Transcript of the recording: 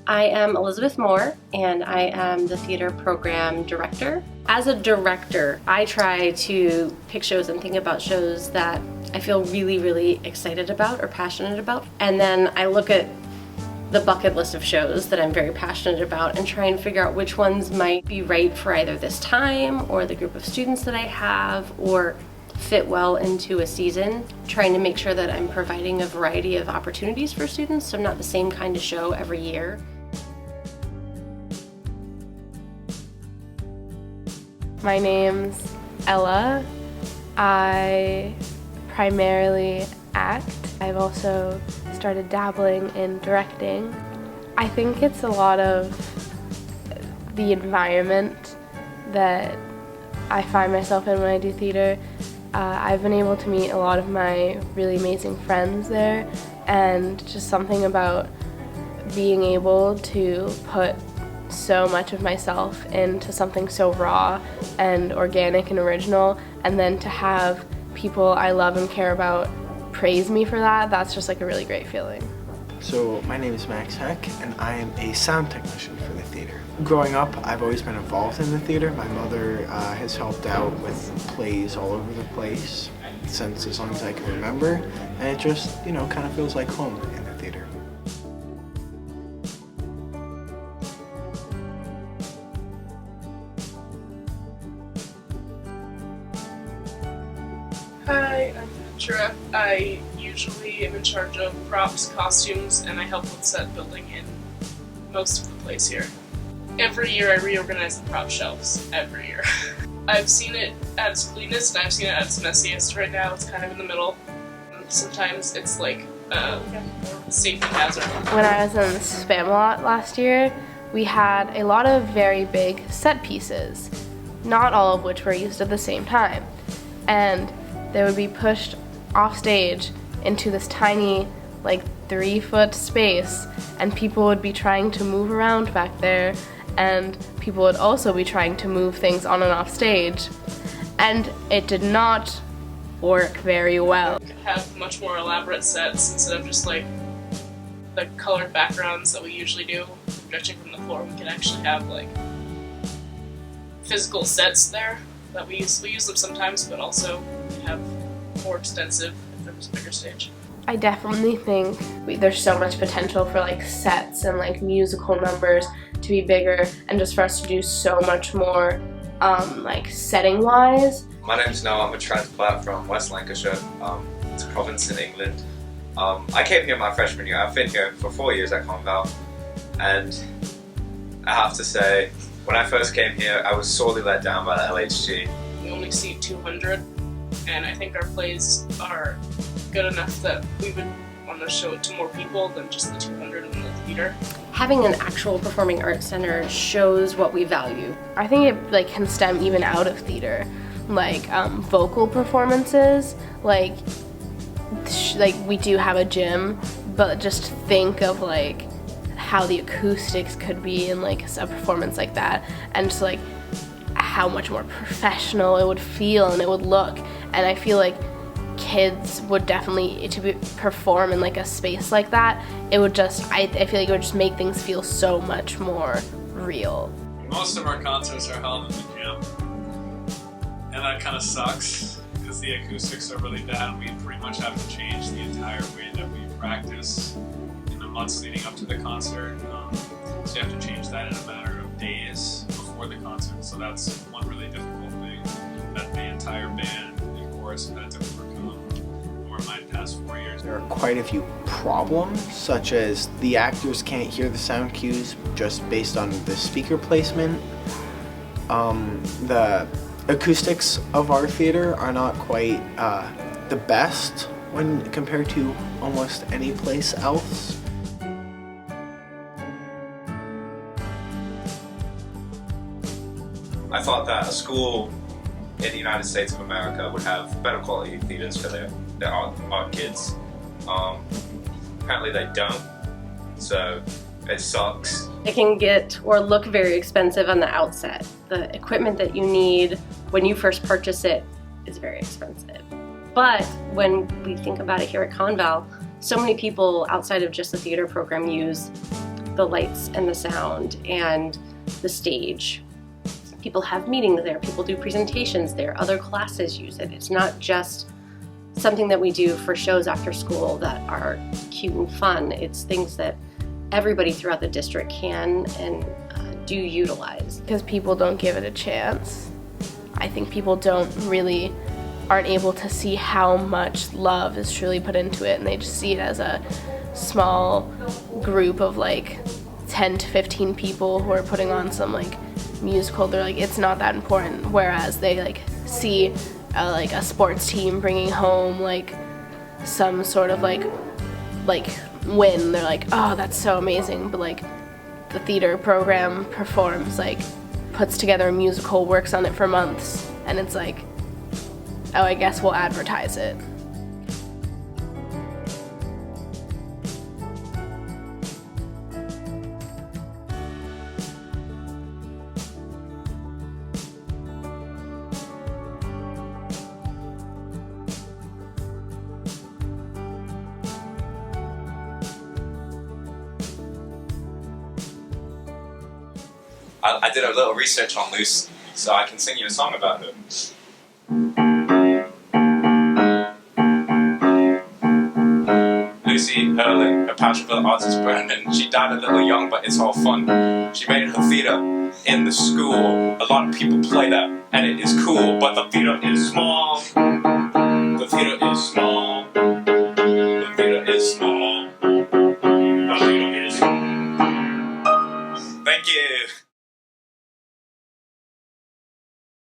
I am Elizabeth Moore, and I am the theater program director. As a director, I try to pick shows and think about shows that I feel really, really excited about or passionate about. And then I look at the bucket list of shows that I'm very passionate about and try and figure out which ones might be right for either this time or the group of students that I have, or fit well into a season, trying to make sure that I'm providing a variety of opportunities for students, so not the same kind of show every year. My name's Ella. I primarily act. I've also started dabbling in directing. I think it's a lot of the environment that I find myself in when I do theater. I've been able to meet a lot of my really amazing friends there, and just something about being able to put so much of myself into something so raw and organic and original, and then to have people I love and care about praise me for that, that's just like a really great feeling. So my name is Max Heck, and I am a sound technician for the theater. Growing up, I've always been involved in the theater. My mother has helped out with plays all over the place since as long as I can remember, and it just, kind of feels like home in the theater. Hi, I'm Shira. I usually am in charge of props, costumes, and I help with set building in most of the plays here. Every year I reorganize the prop shelves, every year. I've seen it at its cleanest and I've seen it at its messiest. Right now it's kind of in the middle. Sometimes it's like a safety hazard. When I was in the Spamalot last year, we had a lot of very big set pieces, not all of which were used at the same time. And they would be pushed off stage into this tiny, 3-foot space, and people would be trying to move around back there, and people would also be trying to move things on and off stage, and it did not work very well. We could have much more elaborate sets instead of just the colored backgrounds that we usually do, stretching from the floor. We could actually have physical sets there that we use them sometimes, but also we could have more extensive if there was a bigger stage. I definitely think there's so much potential for sets and musical numbers to be bigger, and just for us to do so much more setting wise. My name's Noah. I'm a transplant from West Lancashire. It's a province in England. I came here my freshman year. I've been here for 4 years at Conval, and I have to say, when I first came here, I was sorely let down by the LHT. We only see 200, and I think our plays are good enough that we would want to show it to more people than just the 200 in the theater. Having an actual performing arts center shows what we value. I think it can stem even out of theater, vocal performances. We do have a gym, but just think of how the acoustics could be in a performance like that, and just how much more professional it would feel and it would look. And I feel kids would definitely, perform in a space like that, it would just, I feel it would just make things feel so much more real. Most of our concerts are held in the gym, and that kind of sucks because the acoustics are really bad. We pretty much have to change the entire way that we practice in the months leading up to the concert. So you have to change that in a matter of days before the concert. So that's one really difficult thing that the entire band and chorus had to overcome over my past 4 years. There are quite a few problems, such as the actors can't hear the sound cues just based on the speaker placement. The acoustics of our theater are not quite the best when compared to almost any place else. I thought that a school in the United States of America would have better quality theaters for their art kids. Apparently they don't, so it sucks. It can get or look very expensive on the outset. The equipment that you need when you first purchase it is very expensive. But when we think about it here at Conval, so many people outside of just the theater program use the lights and the sound and the stage. People have meetings there, people do presentations there, other classes use it. It's not just something that we do for shows after school that are cute and fun. It's things that everybody throughout the district can and do utilize. Because people don't give it a chance. I think people aren't able to see how much love is truly put into it, and they just see it as a small group of like 10 to 15 people who are putting on some like musical. They're like, it's not that important, whereas they like see like a sports team bringing home like some sort of like win. They're like, oh, that's so amazing. But like the theater program performs, like puts together a musical, works on it for months, and it's like, oh, I guess we'll advertise it. I did a little research on Lucy, so I can sing you a song about her. Lucy Hurlin, her passion for the arts is burning. She died a little young, but it's all fun. She made her theatre in the school. A lot of people play that, and it is cool, but the theatre is small. The theatre is small. The theatre is small.